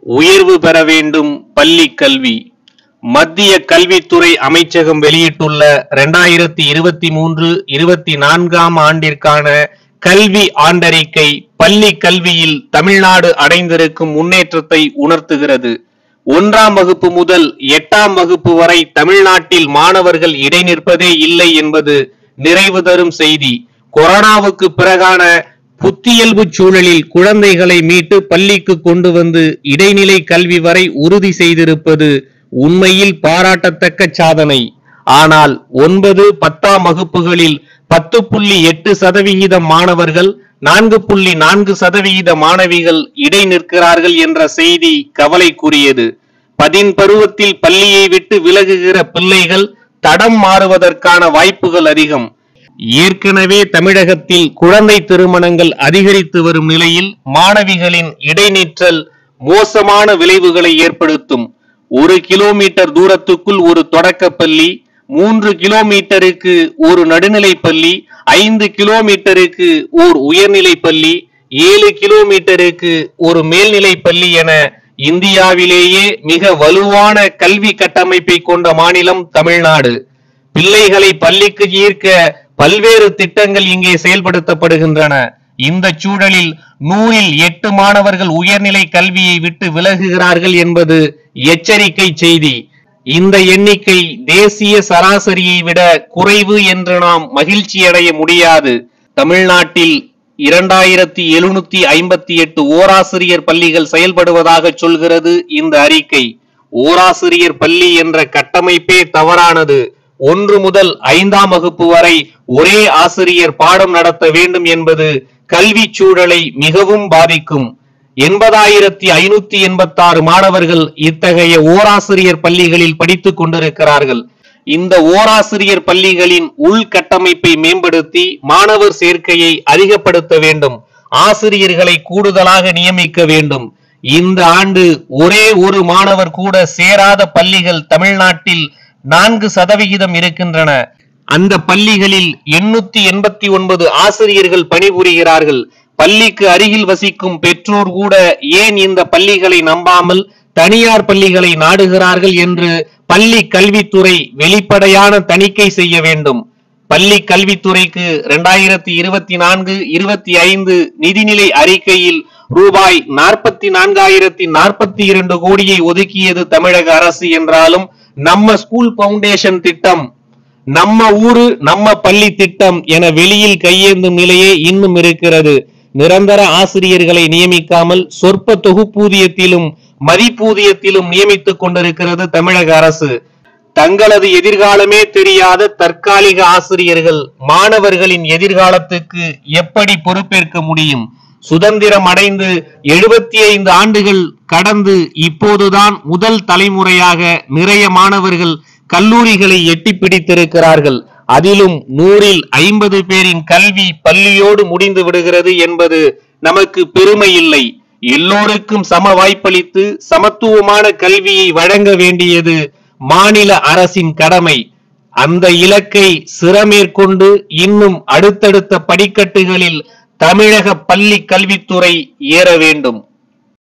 உயர்வு பெற வேண்டும் பள்ளி கல்வி. மத்திய கல்வித்துறை அமைச்சகம் வெளியிட்டுள்ள 2023-24 ஆண்டிற்கான கல்வி ஆண்டறிக்கை பள்ளி கல்வியில் தமிழ்நாடு அடைந்திருக்கும் முன்னேற்றத்தை உணர்த்துகிறது. 1ஆம் வகுப்பு முதல் 8ஆம் வகுப்பு வரை தமிழ்நாட்டில் மாணவர்கள் இடைநிற்பதே இல்லை என்பது நிறைவு தரும் செய்தி. கொரோனாவுக்கு பிறகான புத்தியல்பு சூழலில் குழந்தைகளை மீட்டு பள்ளிக்கு கொண்டு வந்து இடைநிலை கல்வி வரை உறுதி செய்திருப்பது உண்மையில் பாராட்டத்தக்க சாதனை. ஆனால் 9, 10ஆம் வகுப்புகளில் 10.8% மாணவர்கள், 4.4% மாணவிகள் இடை நிற்கிறார்கள் என்ற செய்தி கவலைக்குரியது. 10 பருவத்தில் பள்ளியை விட்டு விலகுகிற பிள்ளைகள் தடம் மாறுவதற்கான வாய்ப்புகள் அதிகம். ஏற்கனவே தமிழகத்தில் குழந்தை திருமணங்கள் அதிகரித்து வரும் நிலையில் மாணவிகளின் இடைநிற்றல் மோசமான விளைவுகளை ஏற்படுத்தும். 1 கிலோமீட்டர் தூரத்துக்குள் ஒரு தொடக்கப்பள்ளி, 3 கிலோமீட்டருக்கு ஒரு நடுநிலை பள்ளி, 5 கிலோமீட்டருக்கு ஓர் உயர்நிலை பள்ளி, 7 கிலோமீட்டருக்கு ஒரு மேல்நிலை பள்ளி என இந்தியாவிலேயே மிக வலுவான கல்வி கட்டமைப்பை கொண்ட மாநிலம் தமிழ்நாடு. பிள்ளைகளை பள்ளிக்கு ஈர்க்க பல்வேறு திட்டங்கள் இங்கே செயல்படுத்தப்படுகின்றன. இந்த சூழலில் 100ல் 8 மாணவர்கள் உயர்நிலை கல்வியை விட்டு விலகுகிறார்கள் என்பது எச்சரிக்கை செய்தி. இந்த எண்ணிக்கை தேசிய சராசரியை விட குறைவு என்று நாம் மகிழ்ச்சி அடைய முடியாது. தமிழ்நாட்டில் 2758 ஓராசிரியர் பள்ளிகள் செயல்படுவதாக சொல்கிறது இந்த அறிக்கை. ஓராசிரியர் பள்ளி என்ற கட்டமைப்பே தவறானது. 1 முதல் 5ஆம் வகுப்பு வரை ஒரே ஆசிரியர் பாடம் நடத்த வேண்டும் என்பது கல்வி சூழலை மிகவும் பாதிக்கும். 80,586 மாணவர்கள் இத்தகைய ஓராசிரியர் பள்ளிகளில் படித்துக் கொண்டிருக்கிறார்கள். இந்த ஓராசிரியர் பள்ளிகளின் உள்கட்டமைப்பை மேம்படுத்தி மாணவர் சேர்க்கையை அதிகப்படுத்த வேண்டும். ஆசிரியர்களை கூடுதலாக நியமிக்க வேண்டும். இந்த ஆண்டு ஒரே ஒரு மாணவர் கூட சேராத பள்ளிகள் தமிழ்நாட்டில் 4% இருக்கின்றன. அந்த பள்ளிகளில் 889 ஆசிரியர்கள் பணிபுரிகிறார்கள். பள்ளிக்கு அருகில் வசிக்கும் பெற்றோர் கூட ஏன் இந்த பள்ளிகளை நம்பாமல் தனியார் பள்ளிகளை நாடுகிறார்கள் என்று பள்ளி கல்வித்துறை வெளிப்படையான தணிக்கை செய்ய வேண்டும். பள்ளி கல்வித்துறைக்கு 2024-25 நிதிநிலை அறிக்கையில் ரூபாய் 44,042 கோடியை ஒதுக்கியது தமிழக அரசு என்றாலும் நம்ம ஸ்கூல் பவுண்டேஷன் திட்டம், நம்ம ஊரு நம்ம பள்ளி திட்டம் என வெளியில் கையேந்தும் நிலையே இன்னும் இருக்கிறது. நிரந்தர ஆசிரியர்களை நியமிக்காமல் சொற்ப தொகுப்பூதியத்திலும் மதிப்பூதியத்திலும் நியமித்துக் கொண்டிருக்கிறது தமிழக அரசு. தங்களது எதிர்காலமே தெரியாத தற்காலிக ஆசிரியர்கள் மாணவர்களின் எதிர்காலத்துக்கு எப்படி பொறுப்பேற்க முடியும்? சுதந்திரம் அடைந்து 75 ஆண்டுகள் கடந்து இப்போதுதான் முதல் தலைமுறையாக நிறைய மாணவர்கள் கல்லூரிகளை எட்டி பிடித்திருக்கிறார்கள். அதிலும் 100ல் 50 பேரின் கல்வி பள்ளியோடு முடிந்து விடுகிறது என்பது நமக்கு பெருமை இல்லை. எல்லோருக்கும் சம வாய்ப்பளித்து சமத்துவமான கல்வியை வழங்க வேண்டியது மாநில அரசின் கடமை. அந்த இலக்கை சிரமேற்கொண்டு இன்னும் அடுத்தடுத்த படிக்கட்டுகளில் தமிழக பள்ளி கல்வித்துறை ஏற வேண்டும்.